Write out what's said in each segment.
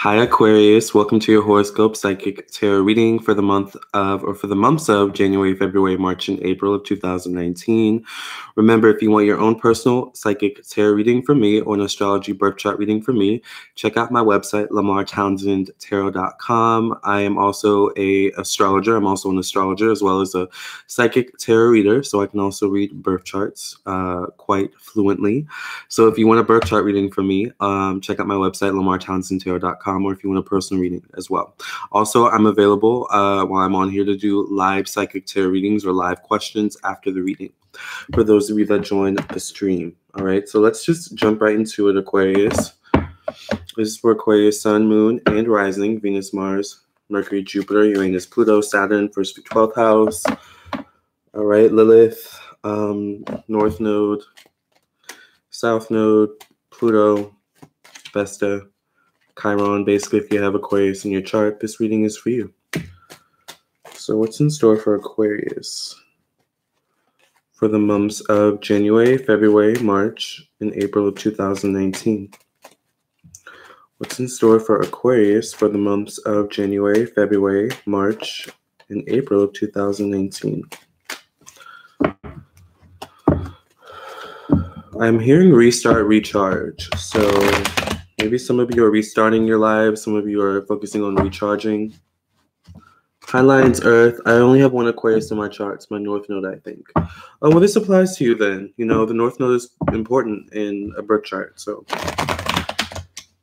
Hi Aquarius, welcome to your horoscope psychic tarot reading for the months of January, February, March, and April of 2019. Remember, if you want your own personal psychic tarot reading from me or an astrology birth chart reading from me, check out my website, LamarrTownsendTarot.com. I am also an astrologer. I'm also an astrologer as well as a psychic tarot reader, so I can also read birth charts quite fluently. So if you want a birth chart reading from me, check out my website, LamarrTownsendTarot.com, or if you want a personal reading as well. Also, I'm available while I'm on here to do live psychic tarot readings or live questions after the reading for those of you that join the stream. All right, so let's just jump right into it, Aquarius. This is for Aquarius, Sun, Moon, and Rising, Venus, Mars, Mercury, Jupiter, Uranus, Pluto, Saturn, 1st through 12th house. All right, Lilith, North Node, South Node, Pluto, Vesta, Chiron. Basically, if you have Aquarius in your chart, this reading is for you. So what's in store for Aquarius for the months of January, February, March, and April of 2019? What's in store for Aquarius for the months of January, February, March, and April of 2019? I'm hearing restart, recharge. So maybe some of you are restarting your lives. Some of you are focusing on recharging. High Lion's Earth. I only have one Aquarius in my charts, my North Node, I think. Oh, well, this applies to you then. You know, the North Node is important in a birth chart. So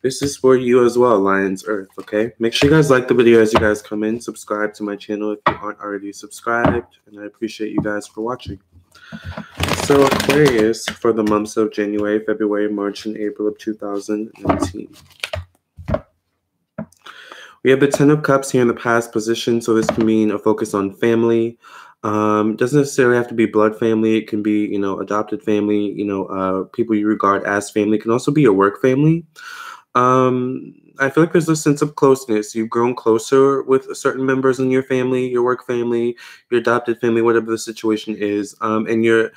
this is for you as well, Lion's Earth, okay? Make sure you guys like the video as you guys come in. Subscribe to my channel if you aren't already subscribed. And I appreciate you guys for watching. So Aquarius for the months of January, February, March, and April of 2019. We have the 10 of Cups here in the past position, so this can mean a focus on family. It doesn't necessarily have to be blood family. It can be, you know, adopted family, you know, people you regard as family. It can also be a work family. I feel like there's a sense of closeness. You've grown closer with certain members in your family, your work family, your adopted family, whatever the situation is. And you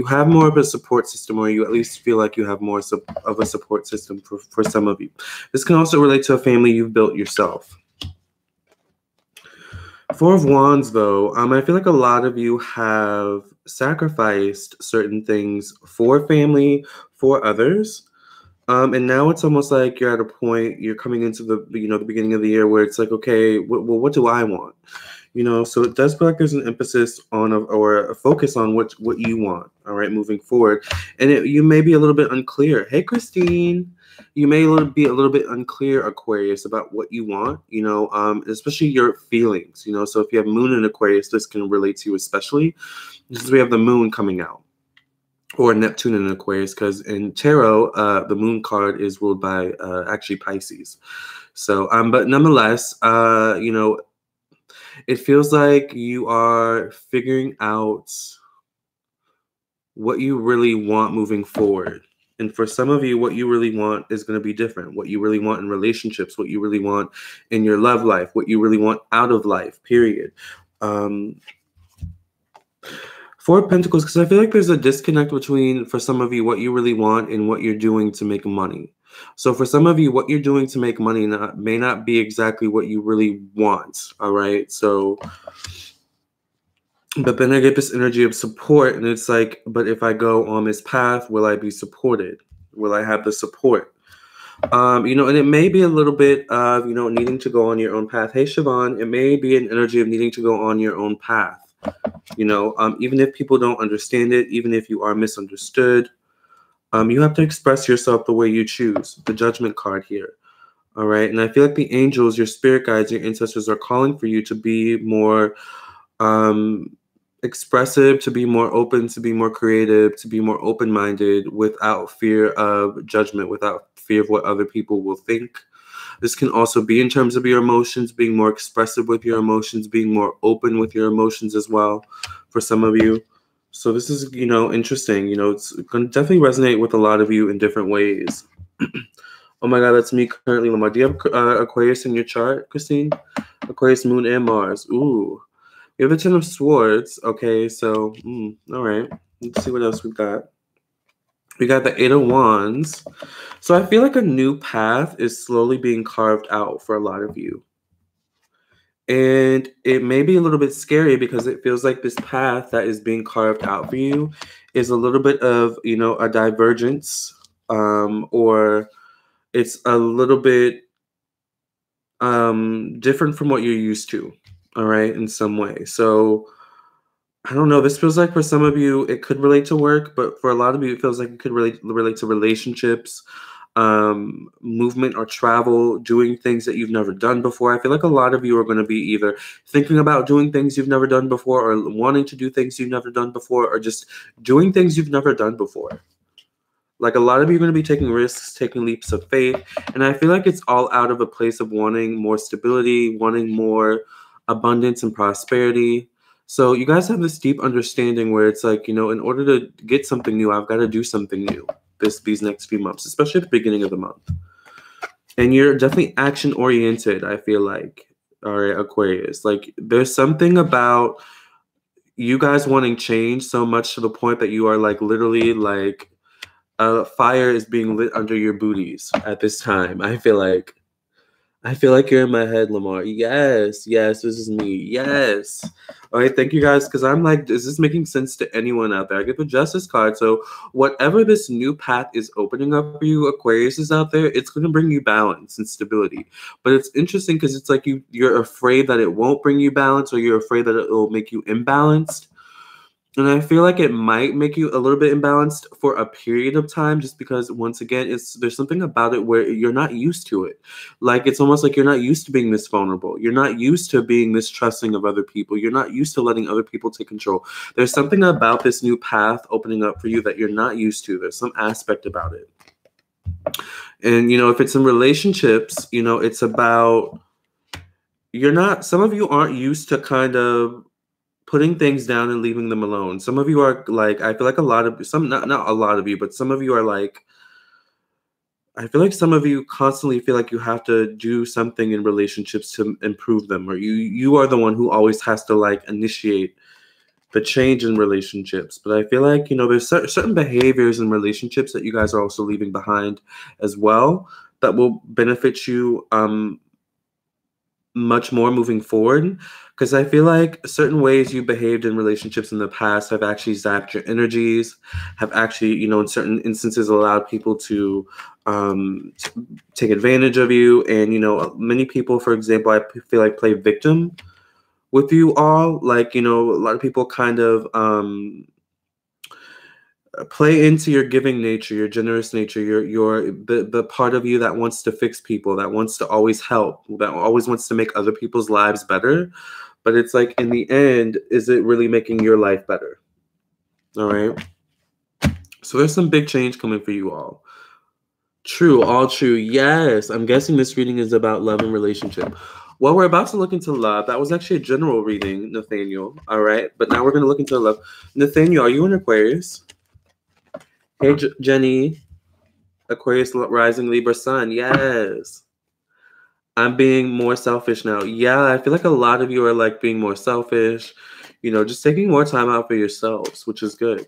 have more of a support system, or you at least feel like you have more of a support system for some of you. This can also relate to a family you've built yourself. Four of Wands, though, I feel like a lot of you have sacrificed certain things for family, for others. And now it's almost like you're at a point, you're coming into the beginning of the year where it's like, okay, well, what do I want? You know, so it does feel like there's an emphasis on or a focus on what you want, all right, moving forward. And you may be a little bit unclear. Hey, Christine. You may be a little bit unclear, Aquarius, about what you want, you know, especially your feelings, you know. So if you have Moon in Aquarius, this can relate to you especially. Because we have the Moon coming out. Or Neptune in Aquarius, because in tarot, the Moon card is ruled by actually Pisces. So, but nonetheless, you know, it feels like you are figuring out what you really want moving forward. And for some of you, what you really want is going to be different. What you really want in relationships, what you really want in your love life, what you really want out of life, period. Four of Pentacles, because I feel like there's a disconnect between, for some of you, what you really want and what you're doing to make money. So for some of you, what you're doing to make money may not be exactly what you really want, all right? So, but then I get this energy of support, and it's like, but if I go on this path, will I be supported? Will I have the support? You know, and it may be a little bit of, you know, needing to go on your own path. Hey, Siobhan, it may be an energy of needing to go on your own path. You know, even if people don't understand it, even if you are misunderstood, you have to express yourself the way you choose. The Judgment card here. All right. And I feel like the angels, your spirit guides, your ancestors are calling for you to be more expressive, to be more open, to be more creative, to be more open-minded without fear of judgment, without fear of what other people will think. This can also be in terms of your emotions, being more expressive with your emotions, being more open with your emotions as well for some of you. So this is, you know, interesting. You know, it's going to definitely resonate with a lot of you in different ways. Oh my God, that's me currently, Lamarr. Do you have Aquarius in your chart, Christine? Aquarius, Moon, and Mars. Ooh. We have the 10 of Swords. Okay, so, all right. Let's see what else we've got. We got the Eight of Wands. So I feel like a new path is slowly being carved out for a lot of you. And it may be a little bit scary because it feels like this path that is being carved out for you is a little bit of, you know, a divergence, or it's a little bit different from what you're used to, all right, in some way. So I don't know, this feels like for some of you it could relate to work, but for a lot of you it feels like it could relate to relationships, movement or travel, doing things that you've never done before. I feel like a lot of you are going to be either thinking about doing things you've never done before, or wanting to do things you've never done before, or just doing things you've never done before. Like a lot of you are going to be taking risks, taking leaps of faith. And I feel like it's all out of a place of wanting more stability, wanting more abundance and prosperity. So you guys have this deep understanding where it's like, you know, in order to get something new, I've got to do something new these next few months, especially at the beginning of the month. And you're definitely action oriented, I feel like. All right, Aquarius. Like there's something about you guys wanting change so much to the point that you are like literally like fire is being lit under your booties at this time. I feel like you're in my head, Lamarr. Yes, this is me. Yes. All right, thank you guys, because I'm like, is this making sense to anyone out there? I get the Justice card. So whatever this new path is opening up for you, Aquarius is out there, it's going to bring you balance and stability. But it's interesting because it's like you're afraid that it won't bring you balance, or you're afraid that it will make you imbalanced. And I feel like it might make you a little bit imbalanced for a period of time, just because once again, there's something about it where you're not used to it. Like it's almost like you're not used to being this vulnerable. You're not used to being this trusting of other people. You're not used to letting other people take control. There's something about this new path opening up for you that you're not used to. There's some aspect about it. And you know, if it's in relationships, you know, it's about some of you aren't used to kind of putting things down and leaving them alone. Some of you are like, I feel like not a lot of you, but some of you are like, I feel like some of you constantly feel like you have to do something in relationships to improve them, or you are the one who always has to like initiate the change in relationships. But I feel like, you know, there's certain behaviors in relationships that you guys are also leaving behind as well that will benefit you much more moving forward, because I feel like certain ways you behaved in relationships in the past have actually zapped your energies, have actually, you know, in certain instances allowed people to take advantage of you. And, you know, many people, for example, I feel like play victim with you all. Like, you know, a lot of people kind of play into your giving nature, your generous nature, the part of you that wants to fix people, that wants to always help, that always wants to make other people's lives better. But it's like, in the end, is it really making your life better? All right. So there's some big change coming for you all. True, all true. Yes. I'm guessing this reading is about love and relationship. Well, we're about to look into love. That was actually a general reading, Nathaniel. All right. But now we're going to look into love. Nathaniel, are you an Aquarius? Hey, Jenny, Aquarius rising Libra sun. Yes. I'm being more selfish now. Yeah, I feel like a lot of you are like being more selfish, you know, just taking more time out for yourselves, which is good.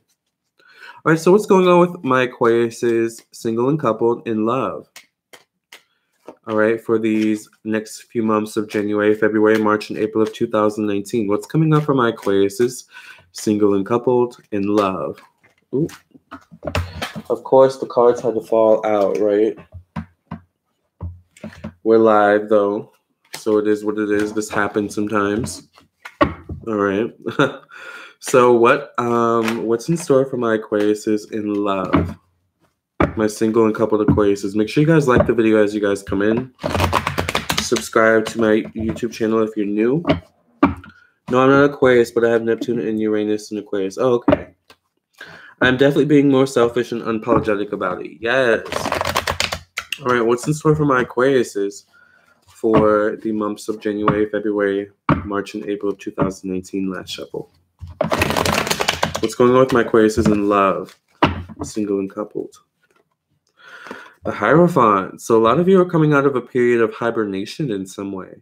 All right, so what's going on with my Aquariuses, single and coupled, in love? All right, for these next few months of January, February, March, and April of 2019. What's coming up for my Aquariuses, single and coupled, in love? Ooh. Of course, the cards had to fall out, right? We're live, though, so it is what it is. This happens sometimes. All right. So what's in store for my Aquariuses in love? My single and coupled Aquariuses. Make sure you guys like the video as you guys come in. Subscribe to my YouTube channel if you're new. No, I'm not Aquarius, but I have Neptune and Uranus in Aquarius. Oh, okay. I'm definitely being more selfish and unapologetic about it. Yes. All right, what's in store for my Aquariuses for the months of January, February, March, and April of 2019, last shuffle? What's going on with my Aquariuses in love, single and coupled? The Hierophant. So a lot of you are coming out of a period of hibernation in some way.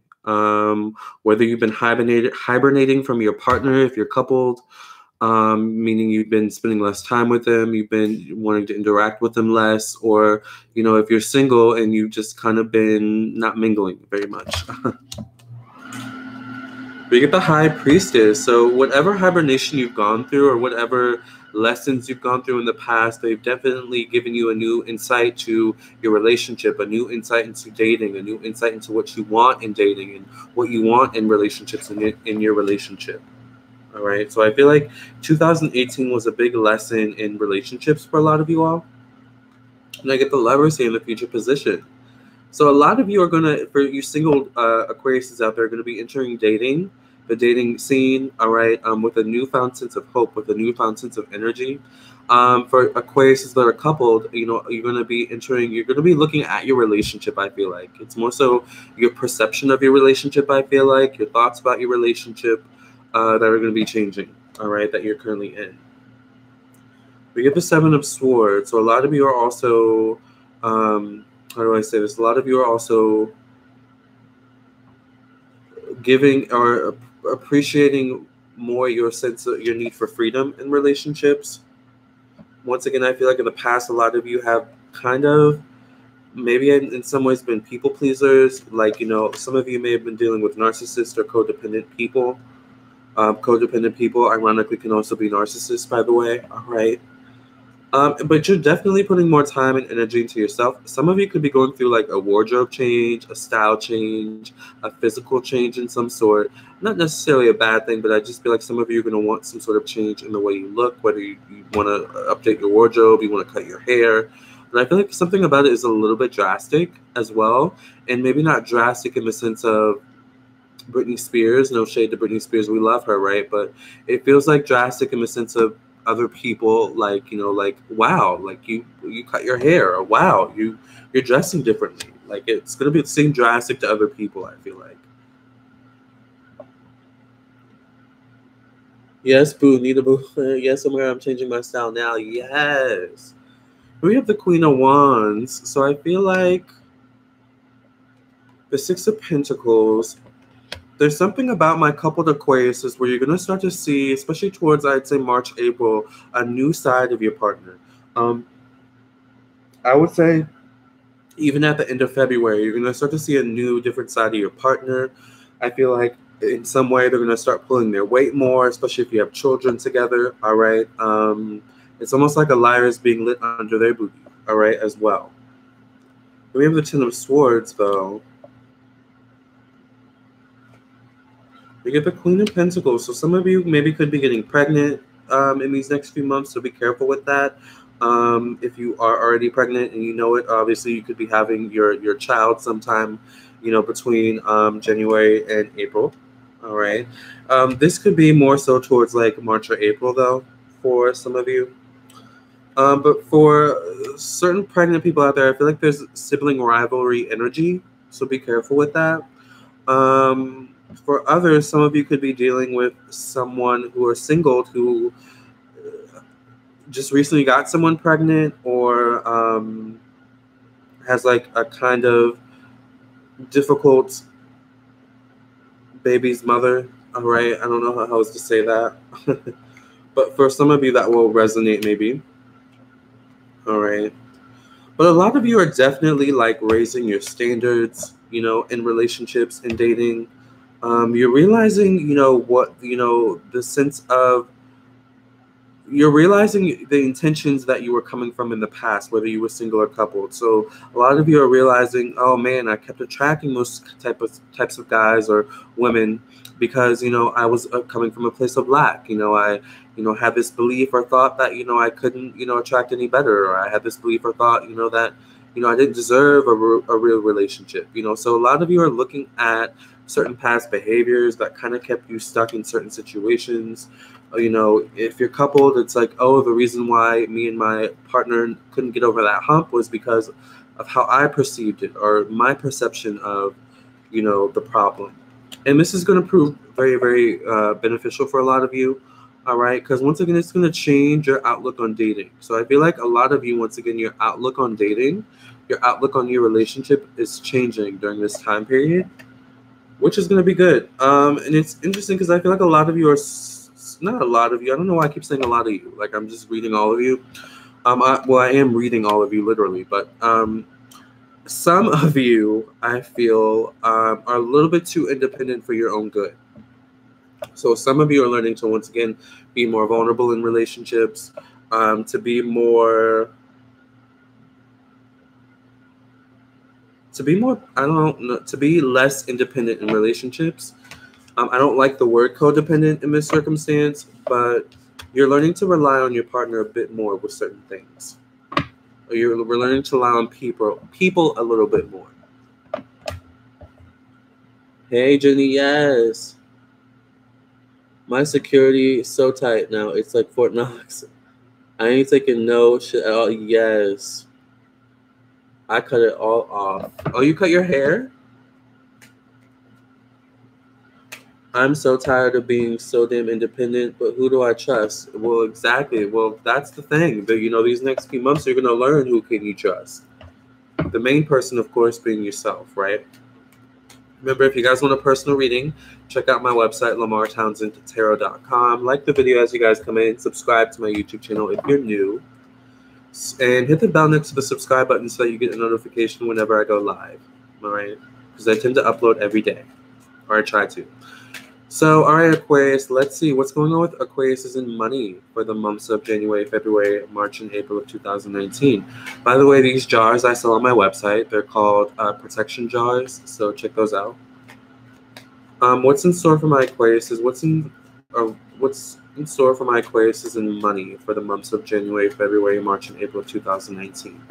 Whether you've been hibernating from your partner, if you're coupled, meaning you've been spending less time with them, you've been wanting to interact with them less, or, if you're single and you've just kind of been not mingling very much. We get the High Priestess. So whatever hibernation you've gone through or whatever lessons you've gone through in the past, they've definitely given you a new insight to your relationship, a new insight into dating, a new insight into what you want in dating and what you want in relationships in your relationship. All right. So I feel like 2018 was a big lesson in relationships for a lot of you all. And I get the Lovers here in the future position. So a lot of you are going to, for you single Aquariuses out there, are going to be entering the dating scene, all right, with a newfound sense of hope, with a newfound sense of energy. For Aquariuses that are coupled, you're going to be looking at your relationship, I feel like. It's more so your perception of your relationship, I feel like, your thoughts about your relationship that are going to be changing, all right, that you're currently in. We get the Seven of Swords. So a lot of you are also... how do I say this? A lot of you are also giving or appreciating more your sense of your need for freedom in relationships. Once again, I feel like in the past, a lot of you have kind of maybe in some ways been people pleasers. Like, some of you may have been dealing with narcissists or codependent people. Codependent people, ironically, can also be narcissists, by the way. All right. But you're definitely putting more time and energy into yourself. Some of you could be going through like a wardrobe change, a style change, a physical change in some sort. Not necessarily a bad thing, but I just feel like some of you are going to want some sort of change in the way you look, whether you want to update your wardrobe, you want to cut your hair. And I feel like something about it is a little bit drastic as well. And maybe not drastic in the sense of Britney Spears. No shade to Britney Spears. We love her, right? But it feels like drastic in the sense of other people, like, like, wow, like you cut your hair, or wow, you're dressing differently. Like, it's going to be the same drastic to other people, I feel like. Yes, boo, need a boo. Yes, I'm changing my style now. Yes. We have the Queen of Wands. So I feel like the Six of Pentacles, there's something about my coupled Aquariuses where you're going to start to see, especially towards, I'd say, March, April, a new side of your partner. I would say even at the end of February, you're going to start to see a new, different side of your partner. I feel like in some way they're going to start pulling their weight more, especially if you have children together, all right? It's almost like a liar is being lit under their booty, all right, as well. We have the Ten of Swords, though. We get the Queen of Pentacles. So some of you maybe could be getting pregnant in these next few months, so be careful with that. If you are already pregnant and you know it, obviously you could be having your child sometime, between January and April. All right. This could be more so towards like March or April, though, for some of you. But for certain pregnant people out there, I feel like there's sibling rivalry energy, so be careful with that. For others, some of you could be dealing with someone who are single who just recently got someone pregnant, or has like a kind of difficult baby's mother. All right, I don't know how else to say that. But for some of you, that will resonate maybe. All right. But a lot of you are definitely like raising your standards, in relationships and dating. You're realizing, the sense of, you're realizing the intentions that you were coming from in the past, whether you were single or coupled. So a lot of you are realizing, oh man, I kept attracting those types of guys or women because, I was coming from a place of lack. I had this belief or thought that, I couldn't, attract any better, or I had this belief or thought, that, I didn't deserve a real relationship. So a lot of you are looking at certain past behaviors that kind of kept you stuck in certain situations. If you're coupled, it's like, oh, the reason why me and my partner couldn't get over that hump was because of how I perceived it, or my perception of, the problem. And this is going to prove very, very beneficial for a lot of you. All right. Because once again, it's going to change your outlook on dating. So I feel like a lot of you, once again, your outlook on dating, your outlook on your relationship is changing during this time period, which is going to be good. And it's interesting because I feel like a lot of you are not a lot of you. I don't know why I keep saying a lot of you. Like, I'm just reading all of you. I am reading all of you literally, but some of you, I feel, are a little bit too independent for your own good. So some of you are learning to, once again, be more vulnerable in relationships, to be more, I don't know, to be less independent in relationships. I don't like the word codependent in this circumstance, but you're learning to rely on your partner a bit more with certain things. We're learning to rely on people a little bit more. Hey, Jenny, yes. My security is so tight now. It's like Fort Knox. I ain't taking no shit at all. Yes. I cut it all off. Oh, you cut your hair? I'm so tired of being so damn independent, but who do I trust? Well, exactly. Well, that's the thing. But, these next few months, you're going to learn who can you trust. The main person, of course, being yourself, right? Remember, if you guys want a personal reading, check out my website, LamarrTownsendTarot.com. Like the video as you guys come in. Subscribe to my YouTube channel if you're new. And hit the bell next to the subscribe button so that you get a notification whenever I go live. All right? Because I tend to upload every day. Or I try to. So, all right, Aquarius, let's see what's going on with Aquarius in money for the months of January, February, March, and April of 2019. By the way, these jars I sell on my website. They're called protection jars, so check those out. What's in store for my Aquarius? What's in store for my Aquarius in money for the months of January, February, March, and April of 2019?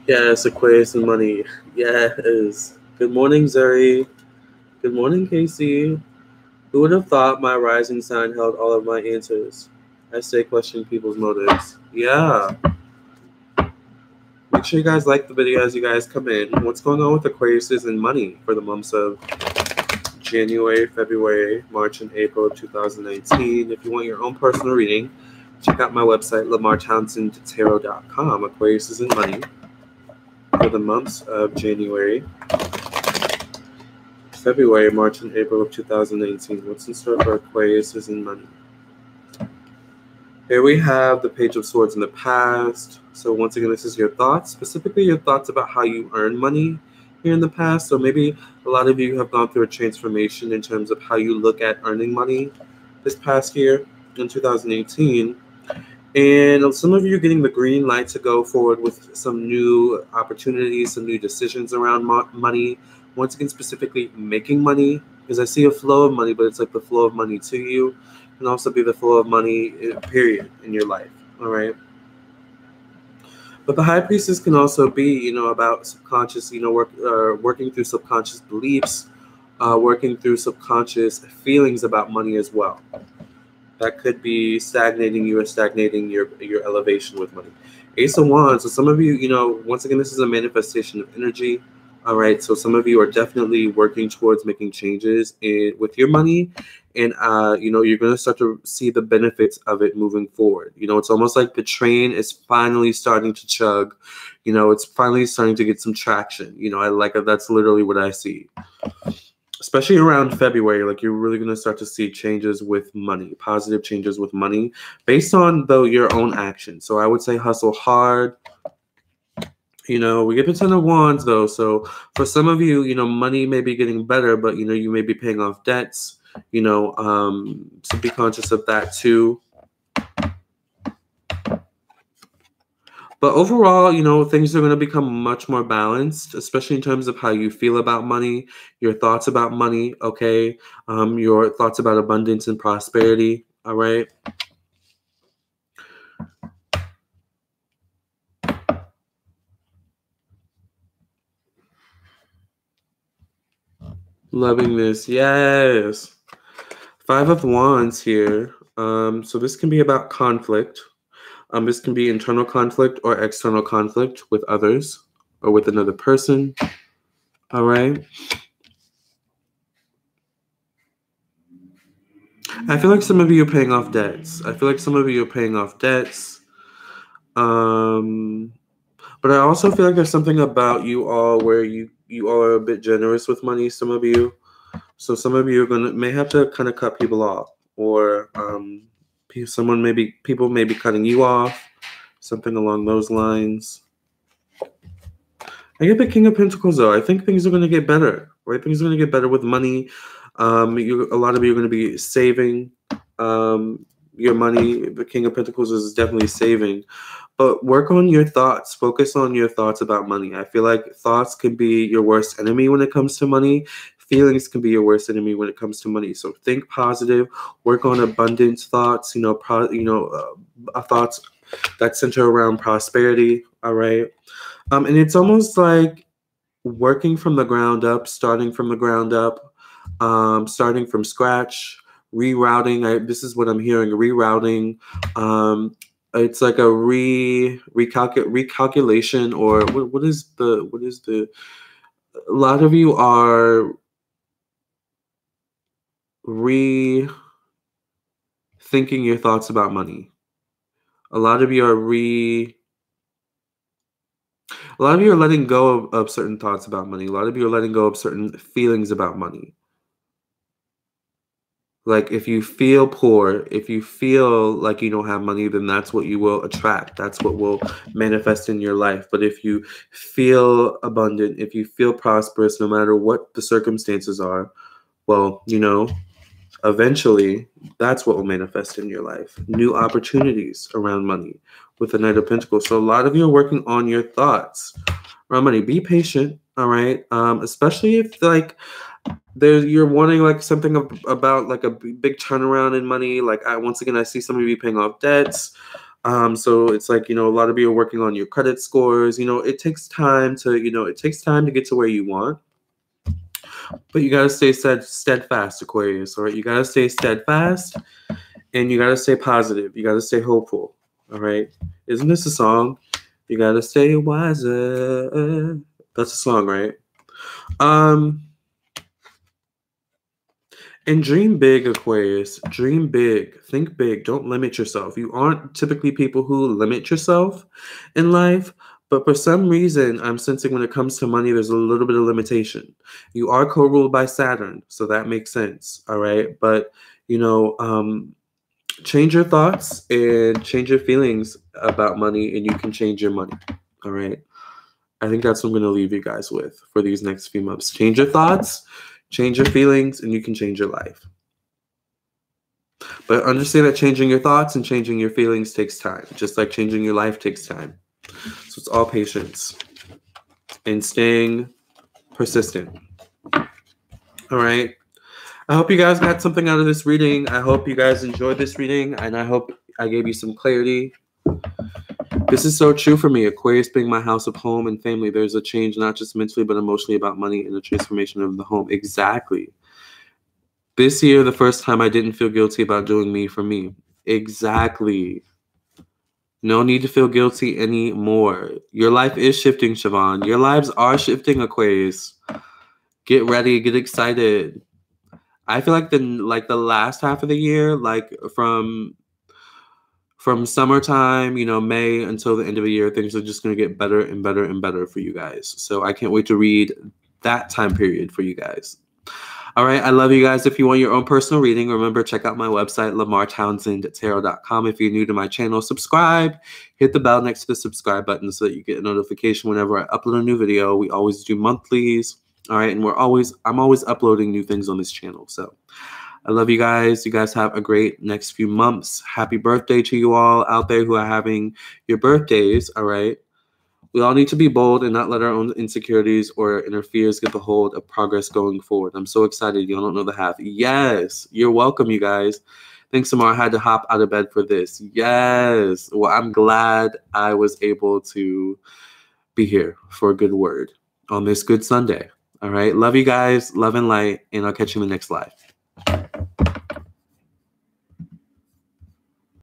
Yes, Aquarius and money. Yes. Good morning, Zuri. Good morning, Casey. Who would have thought my rising sign held all of my answers? I stay questioning people's motives. Yeah. Make sure you guys like the video as you guys come in. What's going on with Aquarius and money for the months of January, February, March, and April of 2019? If you want your own personal reading, check out my website, LamarrTownsendTarot.com. Aquarius and money for the months of January, February, March, and April of 2019. What's in store for Aquarius and money? Here we have the Page of Swords in the past. So once again, this is your thoughts, specifically your thoughts about how you earn money here in the past. So maybe a lot of you have gone through a transformation in terms of how you look at earning money this past year in 2018. And some of you are getting the green light to go forward with some new opportunities, some new decisions around money. Once again, specifically making money, because I see a flow of money, but it's like the flow of money to you can also be the flow of money, period, in your life. All right. But the High Priestess can also be, about subconscious, working through subconscious beliefs, working through subconscious feelings about money as well. That could be stagnating you or stagnating your elevation with money. Ace of Wands. So some of you, once again, this is a manifestation of energy. All right. So some of you are definitely working towards making changes with your money. And, you're going to start to see the benefits of it moving forward. It's almost like the train is finally starting to chug. It's finally starting to get some traction. That's literally what I see. Especially around February, like you're really going to start to see changes with money, positive changes with money based on, though, your own action. So I would say hustle hard. We get the Ten of Wands, though. So for some of you, money may be getting better, but, you may be paying off debts, so be conscious of that too. But overall, things are going to become much more balanced, especially in terms of how you feel about money, your thoughts about money, okay? Your thoughts about abundance and prosperity, all right? Loving this, yes. Five of Wands here. So this can be about conflict. This can be internal conflict or external conflict with others or with another person. All right. I feel like some of you are paying off debts. But I also feel like there's something about you all where you all are a bit generous with money, some of you. So some of you may have to kind of cut people off, or people may be cutting you off, something along those lines. I get the King of Pentacles though. I think things are going to get better, right? Things are going to get better with money. A lot of you are going to be saving your money. The King of Pentacles is definitely saving. But work on your thoughts. Focus on your thoughts about money. I feel like thoughts can be your worst enemy when it comes to money. Feelings can be your worst enemy when it comes to money. So think positive. Work on abundance thoughts. Thoughts that center around prosperity. All right. And it's almost like working from the ground up, starting from the ground up, starting from scratch, rerouting. This is what I'm hearing. Rerouting. It's like a recalculation, or what is the a lot of you are rethinking your thoughts about money. A lot of you are letting go of certain thoughts about money. A lot of you are letting go of certain feelings about money. Like if you feel poor, if you feel like you don't have money, then that's what you will attract. That's what will manifest in your life. But if you feel abundant, if you feel prosperous, no matter what the circumstances are, well, eventually that's what will manifest in your life. New opportunities around money with the Knight of Pentacles. So a lot of you are working on your thoughts around money. Be patient, all right? Especially if you're wanting like something about like a big turnaround in money. Like once again, I see some of you paying off debts. So it's like, a lot of you are working on your credit scores. It takes time to get to where you want. But you got to stay steadfast, Aquarius, all right? You got to stay steadfast, and you got to stay positive. You got to stay hopeful, all right? Isn't this a song? You got to stay wiser. That's a song, right? And dream big, Aquarius. Dream big. Think big. Don't limit yourself. You aren't typically people who limit yourself in life, but for some reason, I'm sensing when it comes to money, there's a little bit of limitation. You are co-ruled by Saturn, so that makes sense, all right? But, change your thoughts and change your feelings about money, and you can change your money, all right? I think that's what I'm going to leave you guys with for these next few months. Change your thoughts, change your feelings, and you can change your life. But understand that changing your thoughts and changing your feelings takes time, just like changing your life takes time. So it's all patience and staying persistent. All right. I hope you guys got something out of this reading. I hope you guys enjoyed this reading, and I hope I gave you some clarity. This is so true for me. Aquarius being my house of home and family. There's a change, not just mentally, but emotionally about money and the transformation of the home. Exactly. This year, the first time I didn't feel guilty about doing me for me. Exactly. No need to feel guilty anymore. Your life is shifting, Siobhan. Your lives are shifting, Aquarius. Get ready. Get excited. I feel like the last half of the year, like from summertime, May until the end of the year, things are just going to get better and better and better for you guys. So I can't wait to read that time period for you guys. All right. I love you guys. If you want your own personal reading, remember, check out my website, LamarrTownsendTarot.com. If you're new to my channel, subscribe. Hit the bell next to the subscribe button so that you get a notification whenever I upload a new video. We always do monthlies. All right. And I'm always uploading new things on this channel. So I love you guys. You guys have a great next few months. Happy birthday to you all out there who are having your birthdays. All right. We all need to be bold and not let our own insecurities or inner fears get the hold of progress going forward. I'm so excited. You don't know the half. Yes. You're welcome, you guys. Thanks, Lamarr. I had to hop out of bed for this. Yes. Well, I'm glad I was able to be here for a good word on this good Sunday. All right. Love you guys. Love and light. And I'll catch you in the next live.